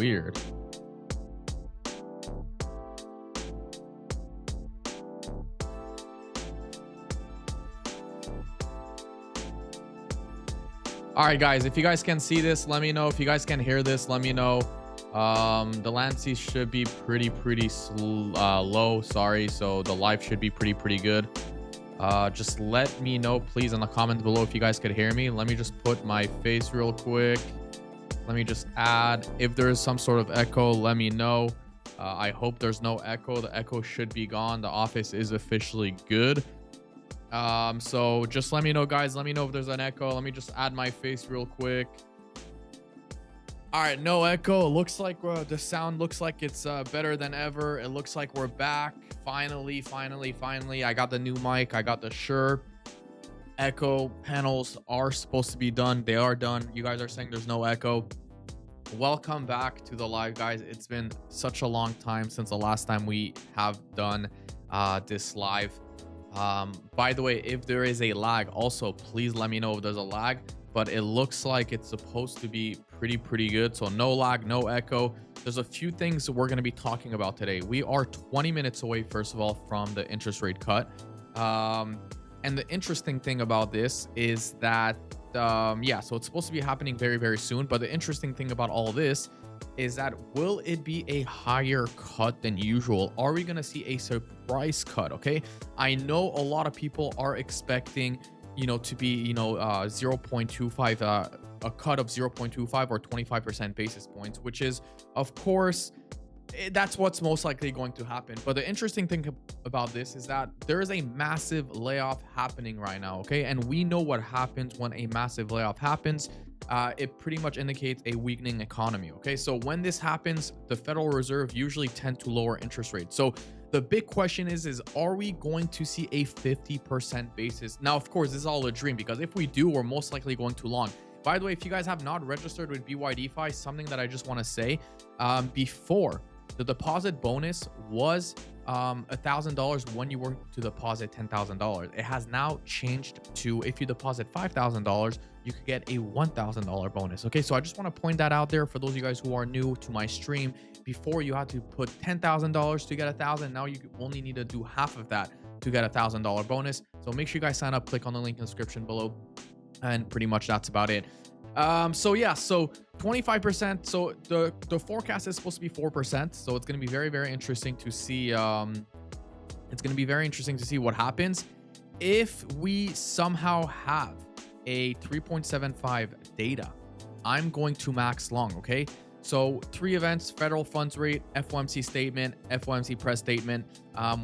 weird. All right, guys, if you guys can see this, let me know. If you guys can hear this, let me know. The latency should be pretty low, sorry, so the live should be pretty good. Just let me know please in the comments below if you guys could hear me. Let me just put my face real quick. Let me just add, if there is some sort of echo, let me know. I hope there's no echo. The echo should be gone. The office is officially good. So just let me know, guys. Let me know if there's an echo. Let me just add my face real quick. All right, no echo. It looks like the sound looks like it's better than ever. It looks like we're back. Finally. I got the new mic. I got the Shure. Echo panels are supposed to be done. They are done. You guys are saying there's no echo. Welcome back to the live, guys. It's been such a long time since the last time we have done this live. By the way, if there is a lag, also please let me know if there's a lag, but it looks like it's supposed to be pretty good. So no lag, no echo. There's a few things that we're going to be talking about today. We are 20 minutes away, first of all, from the interest rate cut. And the interesting thing about this is that yeah, so it's supposed to be happening very soon, but the interesting thing about all this is that will it be a higher cut than usual? Are we going to see a surprise cut? Okay, I know a lot of people are expecting, you know, to be, you know, 0.25 a cut of 0.25 or 25% basis points, which is, of course, that's what's most likely going to happen. But the interesting thing about this is that there is a massive layoff happening right now. Okay, and we know what happens when a massive layoff happens. It pretty much indicates a weakening economy. Okay, so when this happens, the Federal Reserve usually tend to lower interest rates. So the big question is are we going to see a 50% basis? Now, of course, this is all a dream, because if we do, we're most likely going too long. By the way, if you guys have not registered with BYDFi, something that I just want to say, before, the deposit bonus was $1,000 when you were to deposit $10,000. It has now changed to, if you deposit $5,000, you could get a $1,000 bonus. Okay, so I just want to point that out there for those of you guys who are new to my stream. Before, you had to put $10,000 to get 1,000. Now you only need to do half of that to get a $1,000 bonus. So make sure you guys sign up. Click on the link in the description below, and pretty much that's about it. So yeah, so 25%. So the forecast is supposed to be 4%. So it's going to be very interesting to see. It's going to be very interesting to see what happens if we somehow have a 3.75 data. I'm going to max long. Okay, so 3 events: federal funds rate, FOMC statement, FOMC press statement.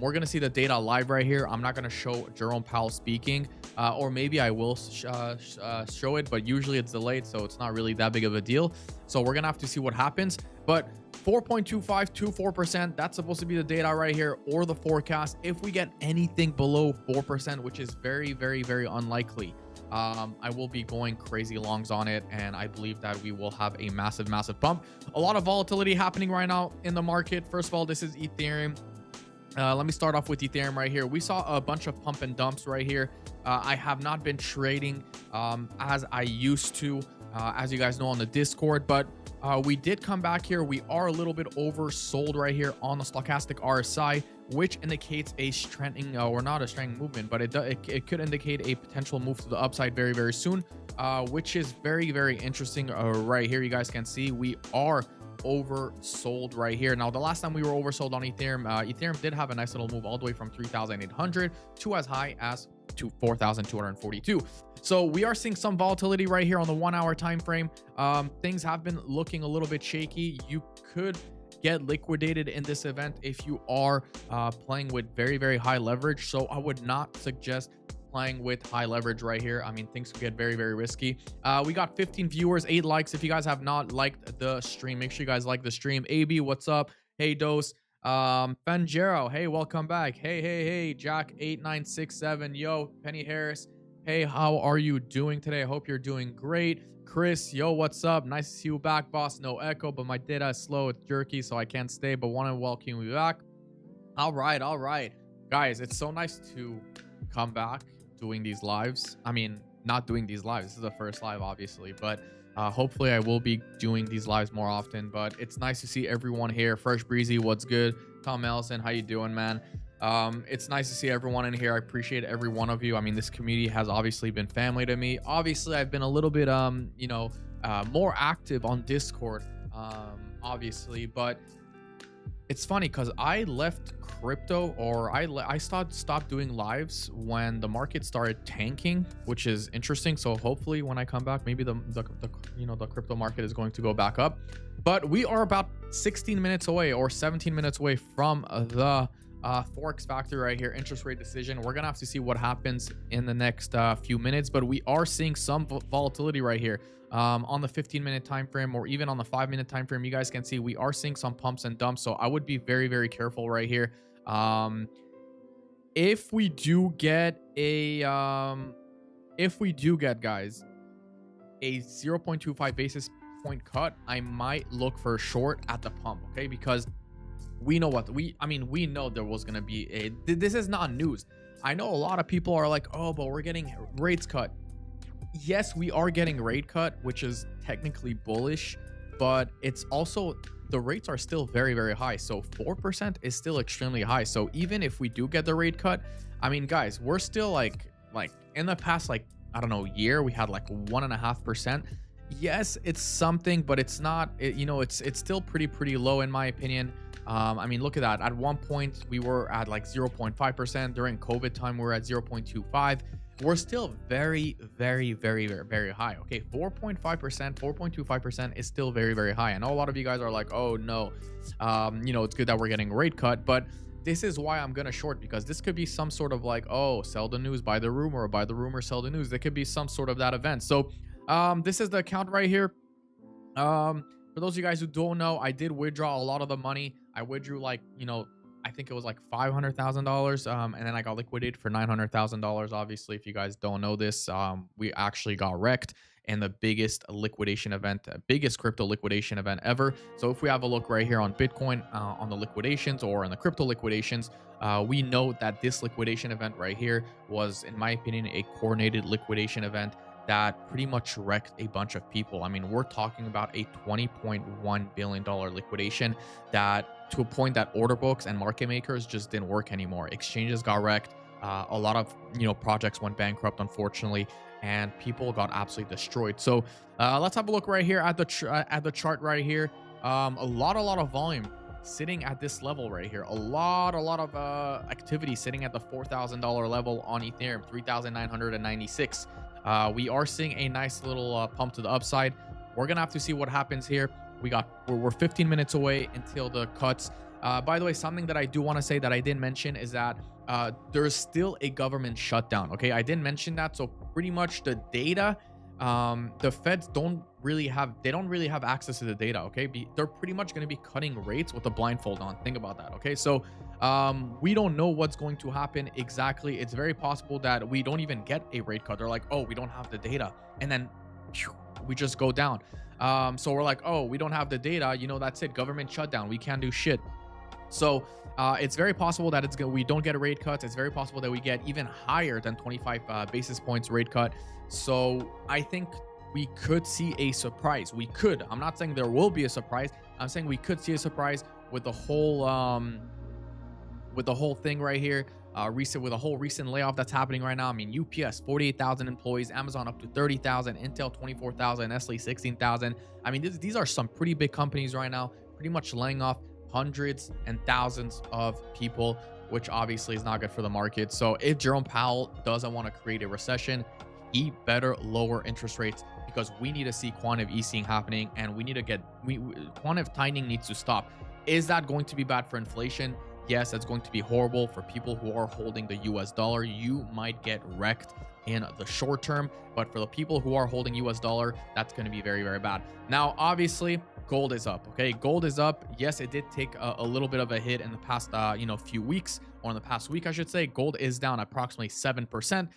We're going to see the data live right here. I'm not going to show Jerome Powell speaking, or maybe I will show it, but usually it's delayed, so it's not really that big of a deal. So we're going to have to see what happens. But 4.25 to 4%, that's supposed to be the data right here, or the forecast. If we get anything below 4%, which is very unlikely, I will be going crazy longs on it, and I believe that we will have a massive bump. A lot of volatility happening right now in the market. First of all, this is Ethereum. Let me start off with Ethereum right here. We saw a bunch of pump and dumps right here. I have not been trading as I used to, as you guys know, on the Discord, but we did come back here. We are a little bit oversold right here on the stochastic RSI, which indicates a strengthening, or not a strengthening movement, but it could indicate a potential move to the upside very soon, which is very interesting. Right here, you guys can see we are oversold right here. Now, the last time we were oversold on Ethereum, Ethereum did have a nice little move all the way from 3,800 to as high as to 4,242. So we are seeing some volatility right here on the 1 hour time frame. Things have been looking a little bit shaky. You could get liquidated in this event if you are playing with very high leverage. So I would not suggest playing with high leverage right here. I mean, things could get very risky. We got 15 viewers, 8 likes. If you guys have not liked the stream, make sure you guys like the stream. AB, what's up? Hey, Dose. Fangero, hey, welcome back. Hey, Jack 8967, yo, Penny Harris, hey, how are you doing today? I hope you're doing great. Chris, yo, what's up? Nice to see you back, boss. No echo, but my data is slow, it's jerky, so I can't stay, but want to welcome you back. All right, guys, it's so nice to come back doing these lives. I mean, not doing these lives, this is the first live, obviously, but Hopefully I will be doing these lives more often, but it's nice to see everyone here. Fresh Breezy, what's good? Tom Ellison, how you doing, man? It's nice to see everyone in here. I appreciate every one of you. I mean, this community has obviously been family to me. Obviously, I've been a little bit more active on Discord, obviously, but it's funny because I left crypto, or I stopped doing lives when the market started tanking, which is interesting. So hopefully when I come back, maybe the crypto market is going to go back up. But we are about 16 minutes away or 17 minutes away from the forex factory right here, interest rate decision. We're gonna have to see what happens in the next few minutes, but we are seeing some volatility right here on the 15-minute time frame, or even on the 5-minute time frame. You guys can see we are seeing some pumps and dumps, so I would be very, very careful right here. If we do get guys a 0.25 basis point cut, I might look for a short at the pump, okay? Because we know we know there was going to be this is not news. I know a lot of people are like, oh, but we're getting rates cut. Yes, we are getting rate cut, which is technically bullish, but it's also, the rates are still very, very high. So 4% is still extremely high. So even if we do get the rate cut, I mean, guys, we're still like in the past, like, I don't know, year, we had like 1.5%. Yes, it's something, but it's not, it's still pretty low in my opinion. I mean, look at that. At one point we were at like 0.5%. During COVID time we were at 0.25. We're still very, very, very, very, very high. Okay, 4.5%, 4.25% is still very, very high. I know a lot of you guys are like, oh no, it's good that we're getting a rate cut, but this is why I'm gonna short, because this could be some sort of like, oh, sell the news, buy the rumor, or buy the rumor, sell the news. There could be some sort of that event. So this is the account right here. For those of you guys who don't know, I did withdraw a lot of the money. I withdrew like, I think it was like $500,000, and then I got liquidated for $900,000. Obviously, if you guys don't know this, we actually got wrecked in the biggest liquidation event, biggest crypto liquidation event ever. So if we have a look right here on Bitcoin, on the liquidations or on the crypto liquidations, we know that this liquidation event right here was, in my opinion, a coordinated liquidation event that pretty much wrecked a bunch of people. I mean, we're talking about a $20.1 billion liquidation, that to a point that order books and market makers just didn't work anymore. Exchanges got wrecked. A lot of projects went bankrupt, unfortunately, and people got absolutely destroyed. So let's have a look right here at the chart right here. A lot of volume sitting at this level right here. A lot of activity sitting at the $4,000 level on Ethereum, 3,996. We are seeing a nice little pump to the upside. We're gonna have to see what happens here. We're 15 minutes away until the cuts. By the way, something that I do want to say that I didn't mention is that there's still a government shutdown. Okay, I didn't mention that. So pretty much the data, the feds don't really have access to the data. Okay, they're pretty much going to be cutting rates with a blindfold on. Think about that. Okay, so we don't know what's going to happen exactly. It's very possible that we don't even get a rate cut. They're like, oh, we don't have the data, and then we just go down. So we're like, oh, we don't have the data, that's it, government shutdown, we can't do shit. So it's very possible that we don't get a rate cut. It's very possible that we get even higher than 25 basis points rate cut. So I think we could see a surprise. I'm not saying there will be a surprise. I'm saying we could see a surprise with the whole thing right here. With a whole recent layoff that's happening right now. I mean, UPS 48,000 employees, Amazon up to 30,000, Intel 24,000, Nestle 16,000. I mean, these are some pretty big companies right now, pretty much laying off hundreds and thousands of people, which obviously is not good for the market. So if Jerome Powell doesn't want to create a recession, he better lower interest rates, because we need to see quantitative easing happening, and we need to quantitative tightening needs to stop. Is that going to be bad for inflation? Yes, that's going to be horrible for people who are holding the US dollar. You might get wrecked in the short term, but for the people who are holding US dollar, that's going to be very, very bad. Now, obviously, gold is up. Okay, gold is up. Yes, it did take a little bit of a hit in the past few weeks, or in the past week I should say. Gold is down approximately 7%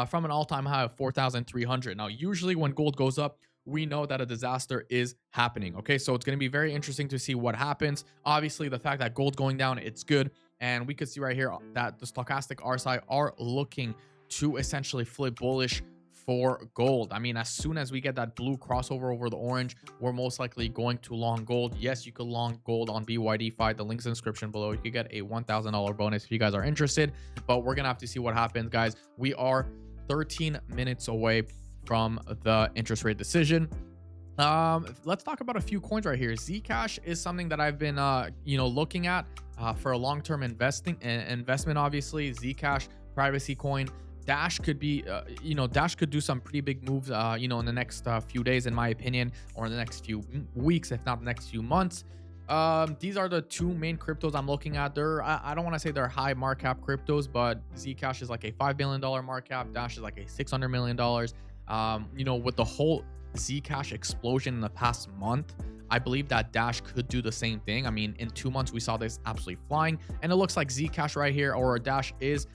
from an all-time high of 4,300. Now, usually when gold goes up, we know that a disaster is happening. Okay, so it's going to be very interesting to see what happens. Obviously, the fact that gold's going down, it's good, and we could see right here that the stochastic RSI are looking to essentially flip bullish for gold. I mean, as soon as we get that blue crossover over the orange, we're most likely going to long gold. Yes, you could long gold on BYD5. The link's in the description below. You could get a $1,000 bonus if you guys are interested, but we're gonna have to see what happens, guys. We are 13 minutes away from the interest rate decision. Let's talk about a few coins right here. Zcash is something that I've been looking at for a long-term investment. Obviously, Zcash, privacy coin. Dash could be Dash could do some pretty big moves in the next few days, in my opinion, or in the next few weeks, if not the next few months. These are the two main cryptos I'm looking at. I don't want to say they're high market cap cryptos, but Zcash is like a $5 billion market cap. Dash is like a $600 million. With the whole Zcash explosion in the past month, I believe that Dash could do the same thing. I mean, in 2 months we saw this absolutely flying, and it looks like Zcash right here, or Dash, is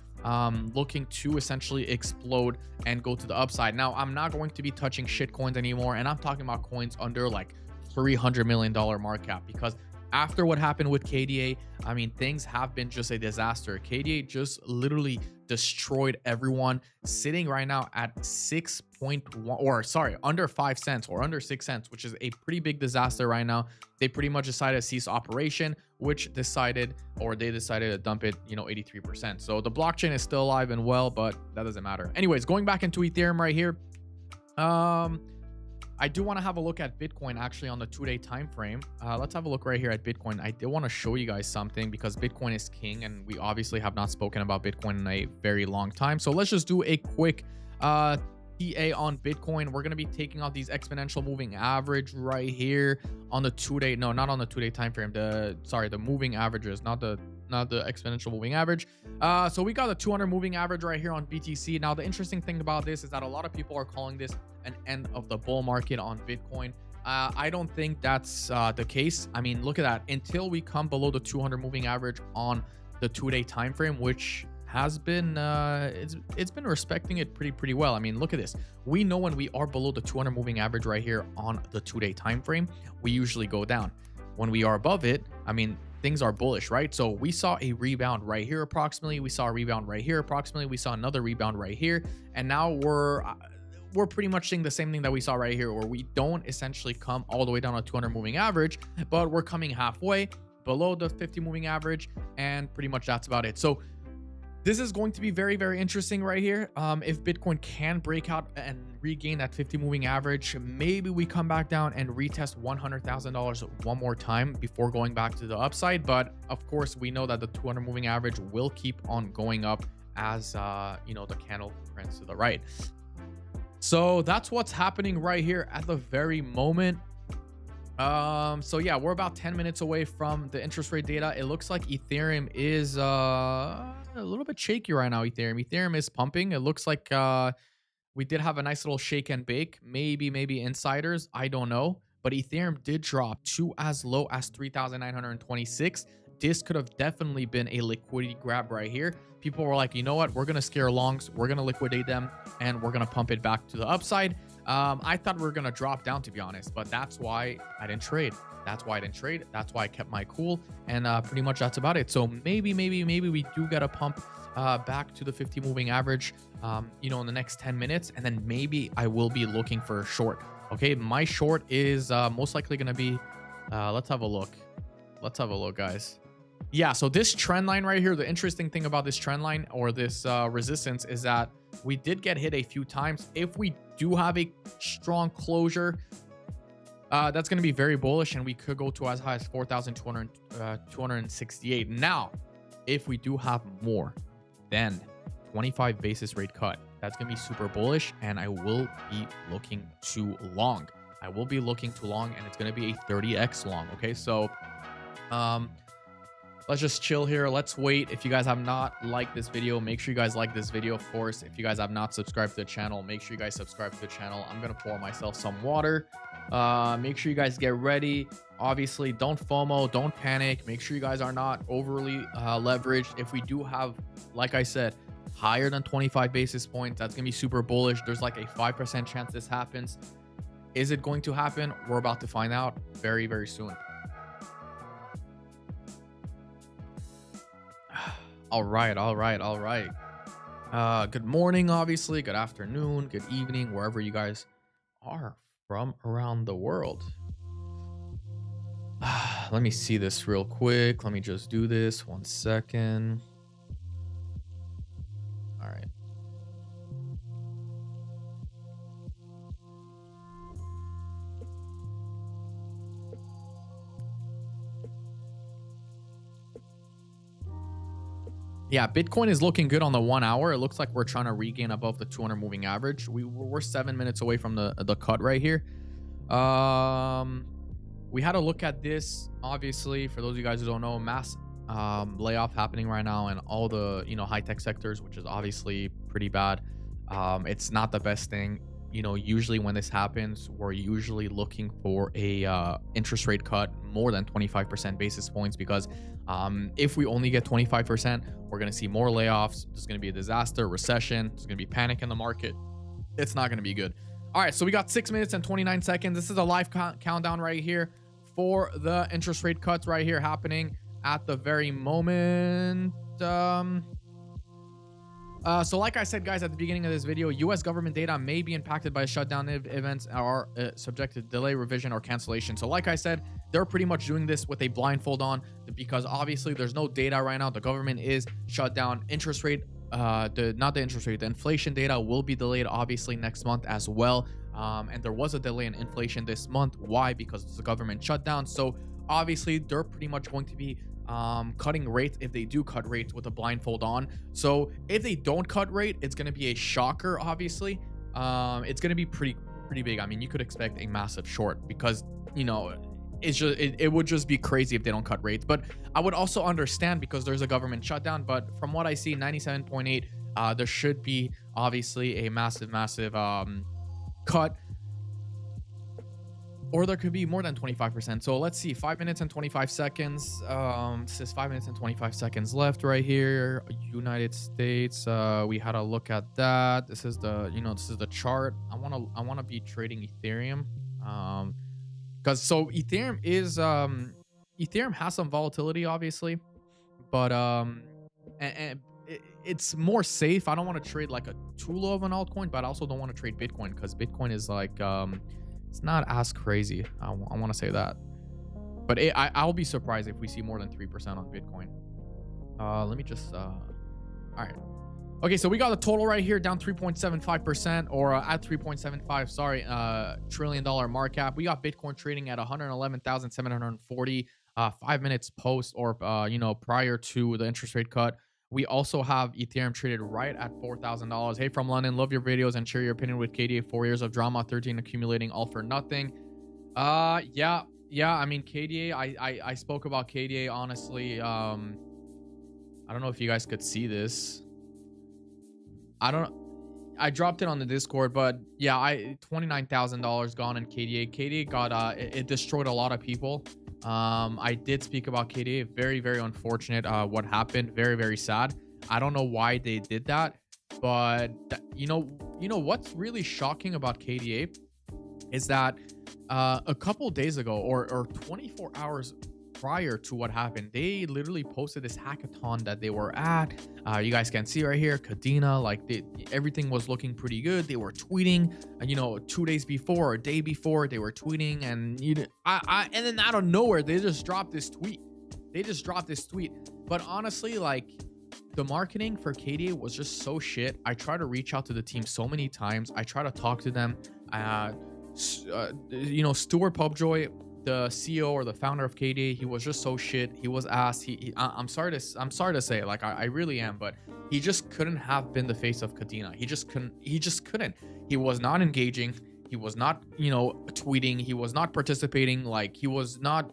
looking to essentially explode and go to the upside. Now, I'm not going to be touching shit coins anymore, and I'm talking about coins under like $300 million market cap, because after what happened with KDA, I mean, things have been just a disaster. KDA just literally destroyed everyone, sitting right now at 6.1, or sorry, under 5 cents or under 6 cents, which is a pretty big disaster right now. They pretty much decided to cease operation, which they decided to dump it 83%. So the blockchain is still alive and well, but that doesn't matter. Anyways, going back into Ethereum right here, I do want to have a look at Bitcoin actually on the 2-day time frame. Let's have a look right here at Bitcoin. I did want to show you guys something, because Bitcoin is king, and we obviously have not spoken about Bitcoin in a very long time. So let's just do a quick TA on Bitcoin. We're going to be taking out these exponential moving average right here on the 2-day. No, not on the 2-day time frame. The moving averages, not the exponential moving average. So we got a 200 moving average right here on BTC. Now, the interesting thing about this is that a lot of people are calling this an end of the bull market on Bitcoin. I don't think that's the case. I mean, look at that. Until we come below the 200 moving average on the 2-day time frame, which has been it's been respecting it pretty well. I mean, look at this. We know when we are below the 200 moving average right here on the 2-day time frame, we usually go down. When we are above it, I mean, things are bullish, right? So we saw a rebound right here approximately. We saw a rebound right here approximately. We saw another rebound right here, and now we're pretty much seeing the same thing that we saw right here, where we don't essentially come all the way down on 200 moving average, but we're coming halfway below the 50 moving average, and pretty much that's about it. So this is going to be very interesting right here. If Bitcoin can break out and regain that 50 moving average, maybe we come back down and retest $100,000 one more time before going back to the upside. But of course, we know that the 200 moving average will keep on going up as the candle prints to the right. So that's what's happening right here at the very moment. So yeah, we're about 10 minutes away from the interest rate data. It looks like Ethereum is a little bit shaky right now. Ethereum is pumping. It looks like we did have a nice little shake and bake. Maybe insiders, I don't know, but Ethereum did drop to as low as 3,926. This could have definitely been a liquidity grab right here. People were like, you know what, we're gonna scare longs, we're gonna liquidate them, and we're gonna pump it back to the upside. I thought we were gonna drop down, to be honest, but that's why I didn't trade. That's why I kept my cool, and pretty much that's about it. So maybe we do get a pump back to the 50 moving average in the next 10 minutes, and then maybe I will be looking for a short. Okay, my short is most likely gonna be let's have a look, guys. Yeah, so this trend line right here, the interesting thing about this trend line, or this resistance, is that we did get hit a few times. If we do have a strong closure, that's going to be very bullish, and we could go to as high as 4,268. Now, if we do have more than 25 basis rate cut, that's going to be super bullish, and I will be looking to long. And it's going to be a 30x long. Okay, so let's just chill here. Let's wait. If you guys have not liked this video, make sure you guys like this video. Of course, if you guys have not subscribed to the channel, make sure you guys subscribe to the channel. I'm going to pour myself some water. Make sure you guys get ready. Obviously, don't FOMO, don't panic. Make sure you guys are not overly leveraged. If we do have, like I said, higher than 25 basis points, that's going to be super bullish. There's like a 5% chance this happens. Is it going to happen? We're about to find out very soon. All right. Good morning, obviously. Good afternoon, good evening, wherever you guys are from around the world. Let me see this real quick. Let me just do this 1 second. All right. Yeah, Bitcoin is looking good on the 1 hour. It looks like we're trying to regain above the 200 moving average. We're 7 minutes away from the cut right here. We had to look at this, obviously, for those of you guys who don't know, mass layoff happening right now in all the high tech sectors, which is obviously pretty bad. It's not the best thing. Usually when this happens, we're usually looking for a interest rate cut more than 25% basis points, because if we only get 25%, we're going to see more layoffs. There's going to be a disaster, recession. There's going to be panic in the market. It's not going to be good. All right, so we got 6 minutes and 29 seconds. This is a live countdown right here for the interest rate cuts right here happening at the very moment. So like I said, guys, at the beginning of this video, U.S. government data may be impacted by shutdown events are subject to delay, revision, or cancellation. So like I said, they're pretty much doing this with a blindfold on, because obviously there's no data right now. The government is shut down. Interest rate, the inflation data will be delayed obviously next month as well. And there was a delay in inflation this month. Why? Because it's a government shutdown. So obviously they're pretty much going to be cutting rates, if they do cut rates, with a blindfold on. So if they don't cut rate, it's going to be a shocker. Obviously it's going to be pretty big. I mean, you could expect a massive short, because it's just it would just be crazy if they don't cut rates. But I would also understand, because there's a government shutdown. But from what I see, 97.8, there should be obviously a massive cut, or there could be more than 25%. So let's see, 5 minutes and 25 seconds. This is 5 minutes and 25 seconds left right here. United States. We had a look at that. This is the this is the chart. I want to be trading Ethereum, because so Ethereum is Ethereum has some volatility, obviously, but and it's more safe. I don't want to trade like a too low of an altcoin, but I also don't want to trade Bitcoin, because Bitcoin is like it's not as crazy. I want to say that, but I'll be surprised if we see more than 3% on Bitcoin. Let me just all right. Okay, so we got the total right here down 3.75%, or at 3.75, sorry, trillion dollar market cap. We got Bitcoin trading at 111,740 5 minutes post, or prior to the interest rate cut. We also have Ethereum traded right at $4,000. Hey, from London, love your videos and share your opinion with KDA. 4 years of drama, 13 accumulating, all for nothing. Yeah. I mean, KDA, I spoke about KDA, honestly. I don't know if you guys could see this. I dropped it on the Discord, but yeah, $29,000 gone in KDA. KDA got it destroyed a lot of people. I did speak about KDA. Very unfortunate what happened. Very sad. I don't know why they did that, but you know what's really shocking about KDA is that a couple days ago, or 24 hours prior to what happened, they literally posted this hackathon that they were at. You guys can see right here, Kadena, like everything was looking pretty good. They were tweeting, 2 days before, a day before, they were tweeting, and and then out of nowhere, they just dropped this tweet. But honestly, like, the marketing for KDA was just so shit. I tried to reach out to the team so many times. I try to talk to them. Stuart Pubjoy, the CEO or the founder of KDA, he was just so shit. He was ass. I'm sorry to say it, like, I really am, but he just couldn't have been the face of Kadena. He just couldn't. He was not engaging. He was not, tweeting. He was not participating. Like, he was not,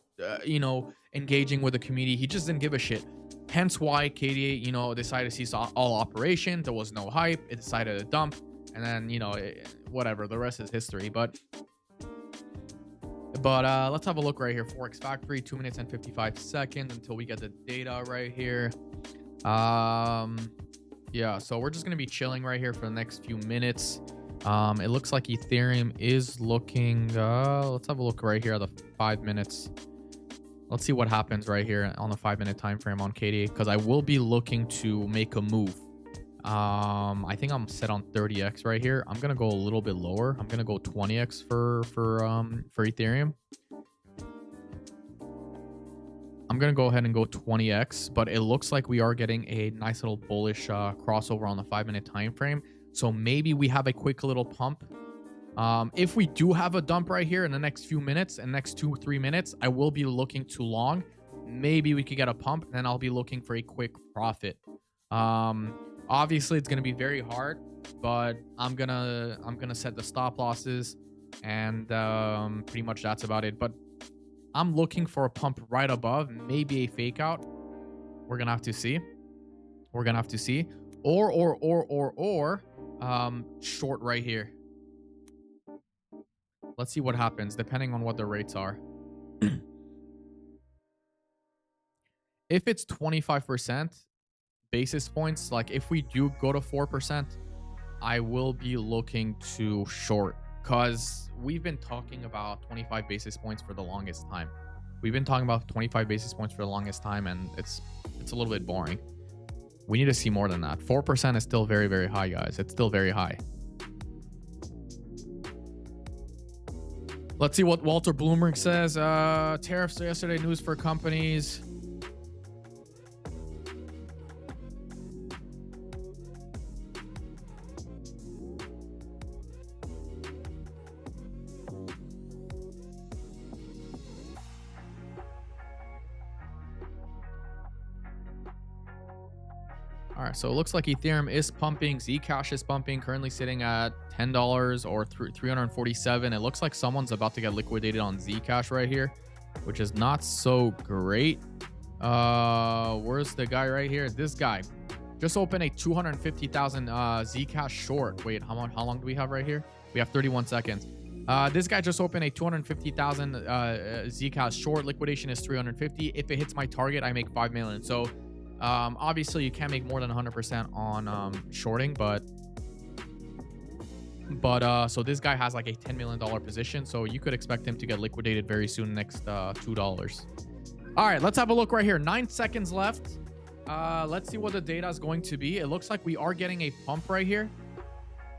engaging with the community. He just didn't give a shit. Hence why KDA, decided to cease all operation. There was no hype. It decided to dump, and then, whatever. The rest is history. But let's have a look right here. Forex Factory, 2 minutes and 55 seconds until we get the data right here. Yeah, so we're just gonna be chilling right here for the next few minutes. It looks like Ethereum is looking let's have a look right here at the 5 minutes. Let's see what happens right here on the 5 minute time frame on KDA, because I will be looking to make a move I think I'm set on 30x right here. I'm gonna go a little bit lower. I'm gonna go 20x for Ethereum. I'm gonna go ahead and go 20x, but it looks like we are getting a nice little bullish crossover on the 5-minute time frame. So maybe we have a quick little pump. If we do have a dump right here in the next few minutes, and next 2-3 minutes, I will be looking to long. Maybe we could get a pump, then I'll be looking for a quick profit. Obviously it's gonna be very hard, but I'm gonna set the stop losses, and pretty much that's about it. But I'm looking for a pump right above, maybe a fake out. We're gonna have to see. We're gonna have to see. Or short right here. Let's see what happens depending on what the rates are. If it's 25% basis points, like if we do go to 4%, I will be looking to short, because we've been talking about 25 basis points for the longest time. We've been talking about 25 basis points for the longest time, and it's a little bit boring. We need to see more than that. 4% is still very, very high, guys. It's still very high. Let's see what Walter Bloomberg says. Tariffs yesterday, news for companies. All right, so it looks like Ethereum is pumping. Zcash is pumping, currently sitting at $10 or 347. It looks like someone's about to get liquidated on Zcash right here, which is not so great. Where's the guy right here? This guy just opened a 250,000 Zcash short. Wait, how long do we have right here? We have 31 seconds. This guy just opened a 250,000 Zcash short. Liquidation is 350. If it hits my target, I make 5 million. So obviously you can't make more than 100% on shorting, but so this guy has like a $10 million position, so you could expect him to get liquidated very soon, next $2. All right, let's have a look right here. 9 seconds left. Let's see what the data is going to be. It looks like we are getting a pump right here.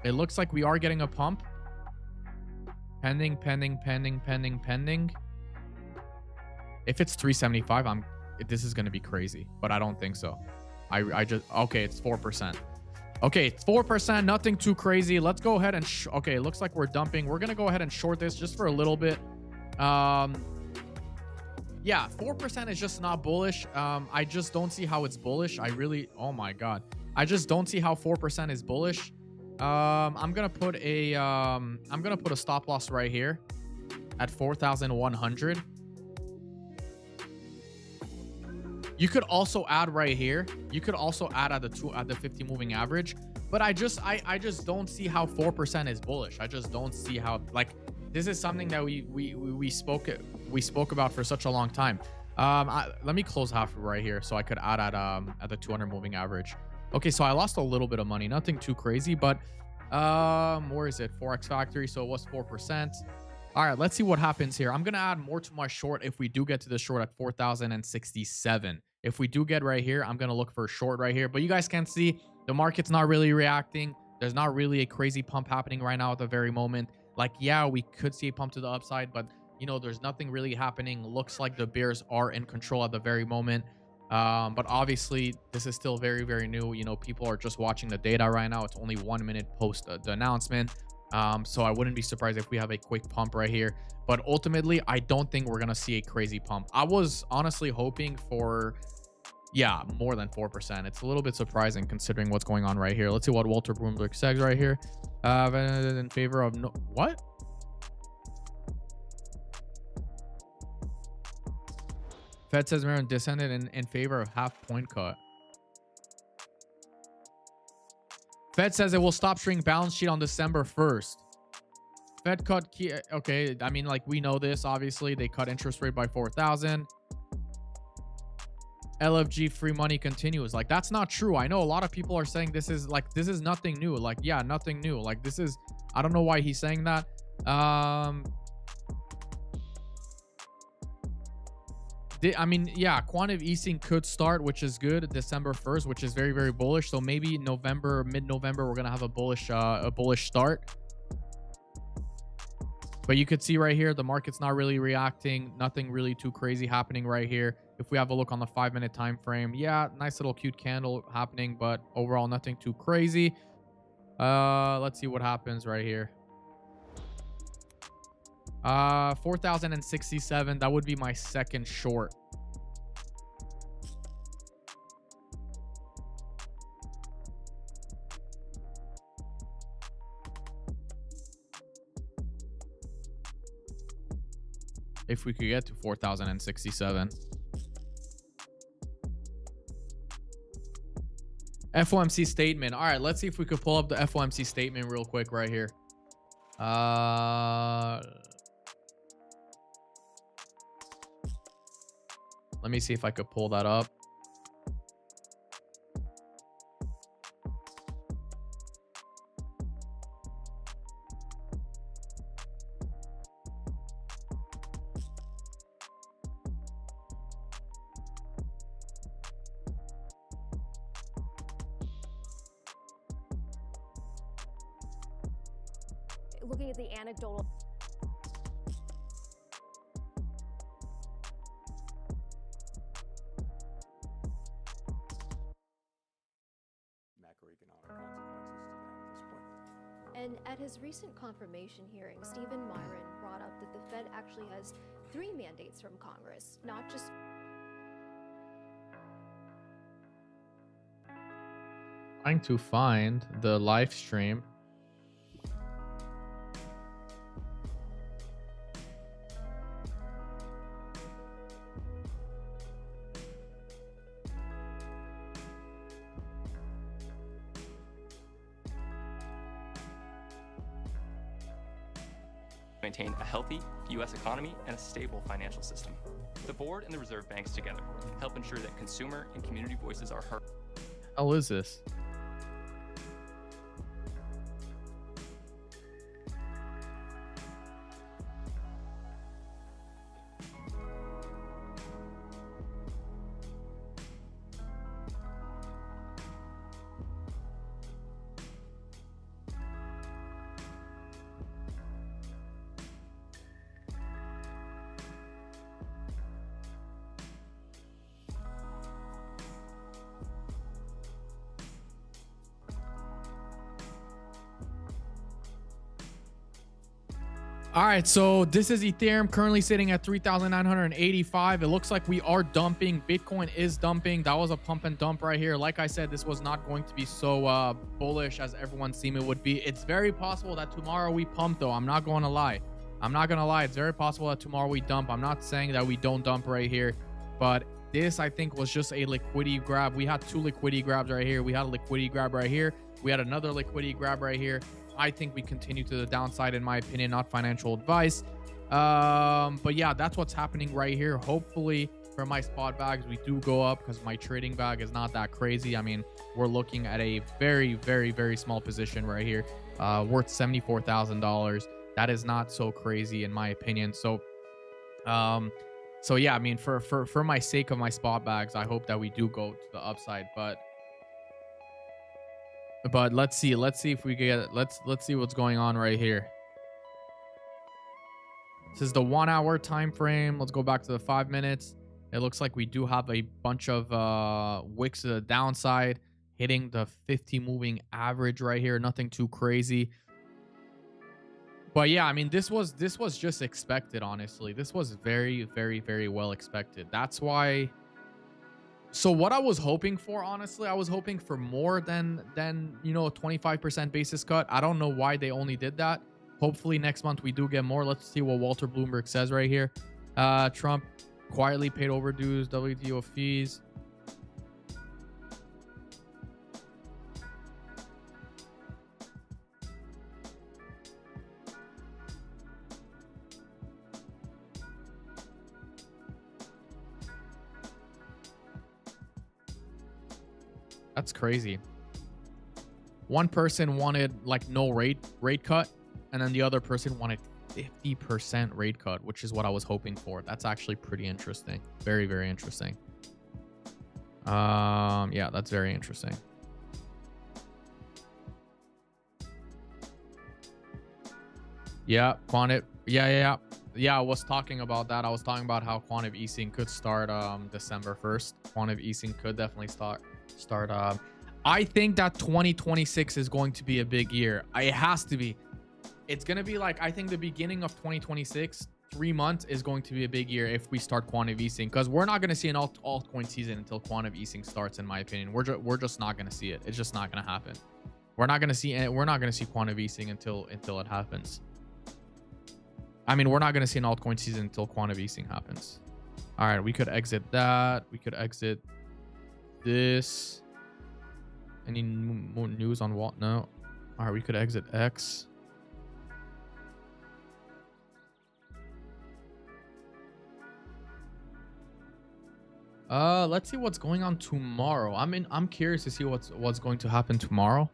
It looks like we are getting a pump. Pending. If it's 375, this is going to be crazy, but I don't think so. Okay, it's 4%. Okay, it's 4%, nothing too crazy. Let's go ahead and okay, it looks like we're dumping. We're going to go ahead and short this just for a little bit. Yeah, 4% is just not bullish. I just don't see how it's bullish. Oh my god, I just don't see how 4% is bullish. I'm gonna put a stop loss right here at 4,100. You could also add right here. You could also add at the 50 moving average, but I just don't see how 4% is bullish. I just don't see how, like, this is something that we spoke about for such a long time. Let me close half right here so I could add at the 200 moving average. Okay, so I lost a little bit of money, nothing too crazy, but where is it? Forex Factory, so it was 4%. All right, let's see what happens here. I'm gonna add more to my short if we do get to the short at 4,067. If we do get right here, I'm gonna look for a short right here, but you guys can see the market's not really reacting. There's not really a crazy pump happening right now at the very moment. Like, yeah, we could see a pump to the upside, but you know, there's nothing really happening. Looks like the bears are in control at the very moment. But obviously this is still very, very new. You know, people are just watching the data right now. It's only 1 minute post the announcement. So I wouldn't be surprised if we have a quick pump right here, but ultimately I don't think we're gonna see a crazy pump. I was honestly hoping for, yeah, more than 4%. It's a little bit surprising considering what's going on right here. Let's see what Walter Bloomberg says right here. In favor of no, what? Fed says Marin descended in favor of half-point cut. Fed says it will stop shrinking balance sheet on December 1st. Fed cut key. Okay, I mean, like, we know this. Obviously, they cut interest rate by 4,000. LFG free money continues. Like, that's not true. I know a lot of people are saying this is nothing new. Like, yeah, nothing new. Like, this is, I don't know why he's saying I mean, yeah, quantitative easing could start, which is good. December 1st, which is very, very bullish. So maybe November, mid-November, we're gonna have a bullish start. But you could see right here, the market's not really reacting. Nothing really too crazy happening right here. If we have a look on the 5-minute time frame, yeah, nice little cute candle happening, but overall nothing too crazy. Let's see what happens right here. 4,067. That would be my second short. If we could get to 4,067. FOMC statement. All right, let's see if we could pull up the FOMC statement real quick right here. Let me see if I could pull that up. Looking at the anecdotal. Macroeconomic consequences to that at this point. And at his recent confirmation hearing, Stephen Myron brought up that the Fed actually has 3 mandates from Congress, not just. Trying to find the live stream. Maintain a healthy U.S. economy and a stable financial system. The board and the reserve banks together help ensure that consumer and community voices are heard. How is this? All right, so this is Ethereum currently sitting at 3,985. It looks like we are dumping. Bitcoin is dumping. That was a pump and dump right here. Like I said, this was not going to be so bullish as everyone seemed it would be. It's very possible that tomorrow we pump, though. I'm not going to lie. I'm not going to lie. It's very possible that tomorrow we dump. I'm not saying that we don't dump right here, but this, I think, was just a liquidity grab. We had 2 liquidity grabs right here. We had a liquidity grab right here. We had another liquidity grab right here. I think we continue to the downside, in my opinion, not financial advice. But yeah, that's what's happening right here. Hopefully for my spot bags, we do go up because my trading bag is not that crazy. I mean, we're looking at a very, very, very small position right here, worth $74,000. That is not so crazy in my opinion. So yeah, I mean, for my sake of my spot bags, I hope that we do go to the upside, but let's see if we get, let's see what's going on right here. This is the 1 hour time frame. Let's go back to the 5 minutes. It looks like we do have a bunch of wicks to the downside, hitting the 50 moving average right here. Nothing too crazy. But yeah, I mean, this was just expected, honestly. This was very, very, very well expected. That's why. So what I was hoping for, honestly, I was hoping for more than you know, a 25% basis cut. I don't know why they only did that. Hopefully next month we do get more. Let's see what Walter Bloomberg says right here. Trump quietly paid overdues, WTO fees. That's crazy. One person wanted like no rate cut, and then the other person wanted 50% rate cut, which is what I was hoping for. That's actually pretty interesting. Very, very interesting. Yeah, that's very interesting. Yeah, yeah, I was talking about that. I was talking about how quantitative easing could start December 1st. Quantitative easing could definitely start I think that 2026 is going to be a big year. It has to be. It's going to be like, I think the beginning of 2026, 3 months is going to be a big year if we start quantitative easing, because we're not going to see an altcoin season until quantitative easing starts, in my opinion. We're just not going to see it. It's just not going to happen. We're not going to see quantitative easing until it happens. I mean, we're not going to see an altcoin season until quantitative easing happens. All right, we could exit that. We could exit this. Any more news on what? No. All right, we could exit X. Let's see what's going on tomorrow. I'm curious to see what's going to happen tomorrow.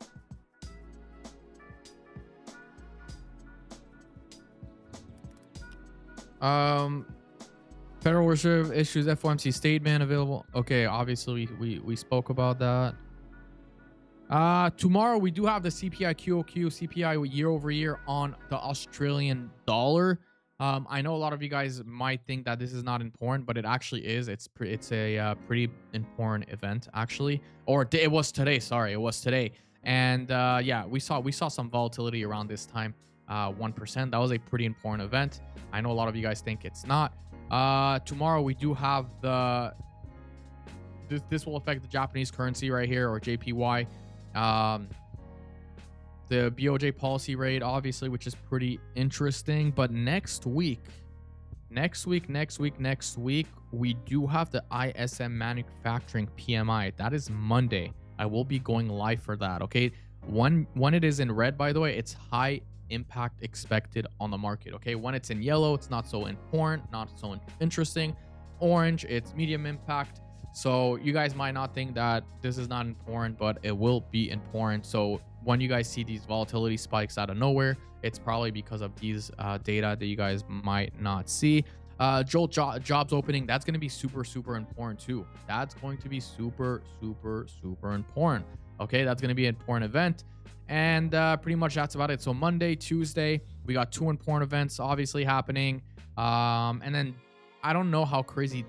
Federal Reserve issues FOMC statement available. Okay, obviously we spoke about that. Tomorrow we do have the CPI QOQ, CPI year over year on the Australian dollar. I know a lot of you guys might think that this is not important, but it actually is. It's a pretty important event, actually. Or it was today. Sorry, it was today. And yeah, we saw some volatility around this time. 1%. That was a pretty important event. I know a lot of you guys think it's not. Tomorrow we do have this will affect the Japanese currency right here, or JPY. The BOJ policy rate, obviously, which is pretty interesting. But next week, we do have the ISM manufacturing PMI. That is Monday. I will be going live for that. Okay. When it is in red, by the way, it's high impact expected on the market. Okay. When it's in yellow, it's not so important, not so interesting. Orange, it's medium impact. So you guys might not think that this is not important, but it will be important. So when you guys see these volatility spikes out of nowhere, it's probably because of these data that you guys might not see. Jobs opening, that's going to be super important too. That's going to be super important. Okay, that's going to be an important event. And pretty much that's about it. So Monday, Tuesday, we got 2 important events obviously happening. And then I don't know how crazy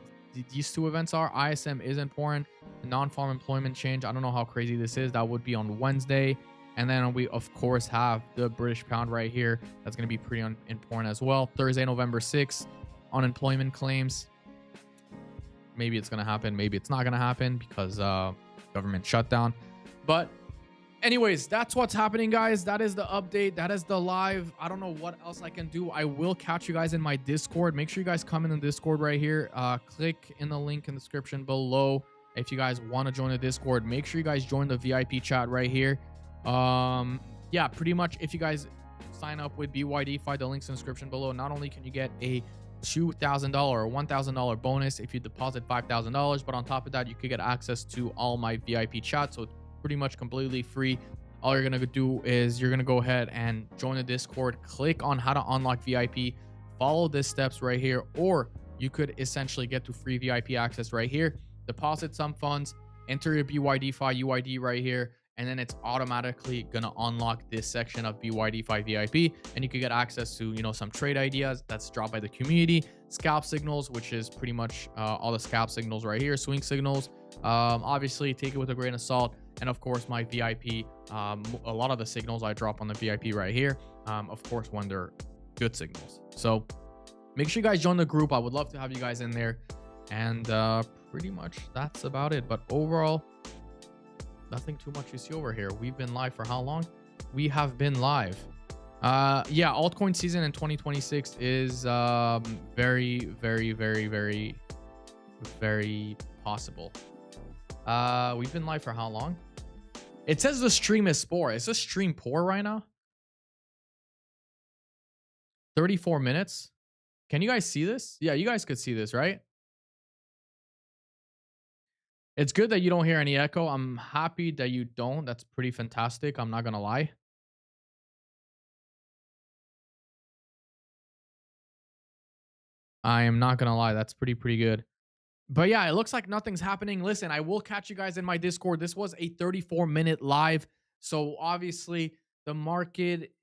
these 2 events are. ISM is important. The non-farm employment change, I don't know how crazy this is. That would be on Wednesday. And then we of course have the British pound right here. That's going to be pretty important as well. Thursday, November 6th, unemployment claims. Maybe it's going to happen, maybe it's not going to happen because government shutdown. But anyways, that's what's happening, guys. That is the update. That is the live. I don't know what else I can do. I will catch you guys in my Discord. Make sure you guys come in the Discord right here. Click in the link in the description below if you guys want to join the Discord. Make sure you guys join the VIP chat right here. Yeah, pretty much if you guys sign up with BYDFi, the link's in the description below. Not only can you get a $2,000 or $1,000 bonus if you deposit $5,000, but on top of that, you could get access to all my VIP chats. So pretty much completely free. All you're gonna do is you're gonna go ahead and join the Discord, click on how to unlock VIP, follow the steps right here, or you could essentially get to free VIP access right here. Deposit some funds, enter your BYDFi UID right here, and then it's automatically gonna unlock this section of BYDFi VIP, and you could get access to, you know, some trade ideas that's dropped by the community, scalp signals, which is pretty much all the scalp signals right here, swing signals. Obviously take it with a grain of salt. And of course my VIP, a lot of the signals I drop on the VIP right here, of course when they're good signals. So make sure you guys join the group. I would love to have you guys in there. And pretty much that's about it. But overall, nothing too much you see over here. We've been live for how long? We have been live. Yeah, altcoin season in 2026 is very possible. We've been live for how long? It says the stream is poor. Is the stream poor right now? 34 minutes. Can you guys see this? Yeah, you guys could see this, right? It's good that you don't hear any echo. I'm happy that you don't. That's pretty fantastic. I'm not gonna lie. I am not gonna lie, that's pretty good. But yeah, it looks like nothing's happening. Listen, I will catch you guys in my Discord. This was a 34-minute live. So obviously the market,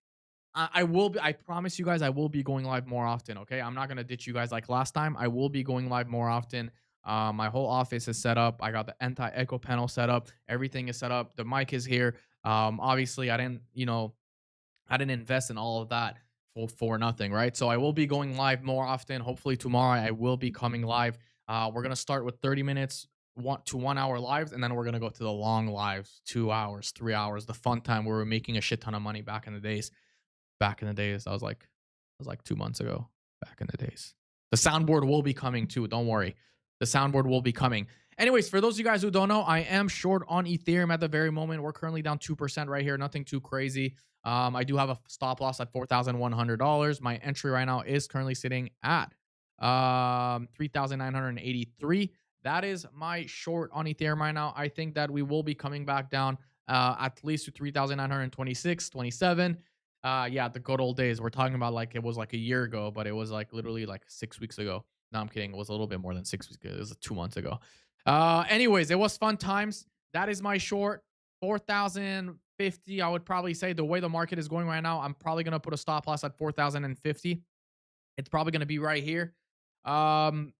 I will be, I promise you guys, I will be going live more often. Okay. I'm not going to ditch you guys like last time. I will be going live more often. My whole office is set up. I got the anti-echo panel set up. Everything is set up. The mic is here. Obviously I didn't, I didn't invest in all of that for nothing, right? So I will be going live more often. Hopefully tomorrow I will be coming live. We're gonna start with 30 minutes, 1 hour lives, and then we're gonna go to the long lives, 2 hours, 3 hours, the fun time where we're making a shit ton of money back in the days. Back in the days, I was like 2 months ago. Back in the days. The soundboard will be coming too. Don't worry. The soundboard will be coming. Anyways, for those of you guys who don't know, I am short on Ethereum at the very moment. We're currently down 2% right here. Nothing too crazy. I do have a stop loss at $4,100. My entry right now is currently sitting at 3,983. That is my short on Ethereum right now. I think that we will be coming back down at least to 3,926, 27. Yeah, the good old days. We're talking about like it was like a year ago, but it was like literally like 6 weeks ago. No, I'm kidding. It was a little bit more than 6 weeks ago. It was 2 months ago. Anyways, it was fun times. That is my short. 4,050. I would probably say the way the market is going right now, I'm probably gonna put a stop loss at 4,050. It's probably gonna be right here. And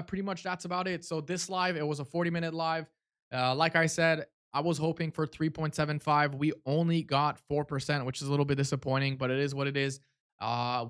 pretty much that's about it. So this live, it was a 40-minute live. Like I said, I was hoping for 3.75. We only got 4%, which is a little bit disappointing, but it is what it is.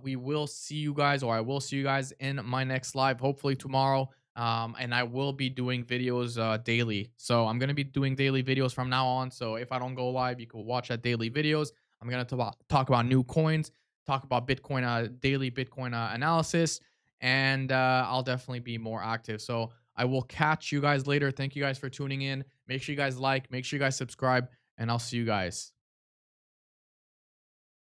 We will see you guys, or I will see you guys in my next live, hopefully tomorrow. And I will be doing videos daily. So I'm going to be doing daily videos from now on. So if I don't go live, you can watch that daily videos. I'm going to talk about new coins, talk about Bitcoin, daily Bitcoin analysis, and I'll definitely be more active. So I will catch you guys later. Thank you guys for tuning in. Make sure you guys like, make sure you guys subscribe, and I'll see you guys.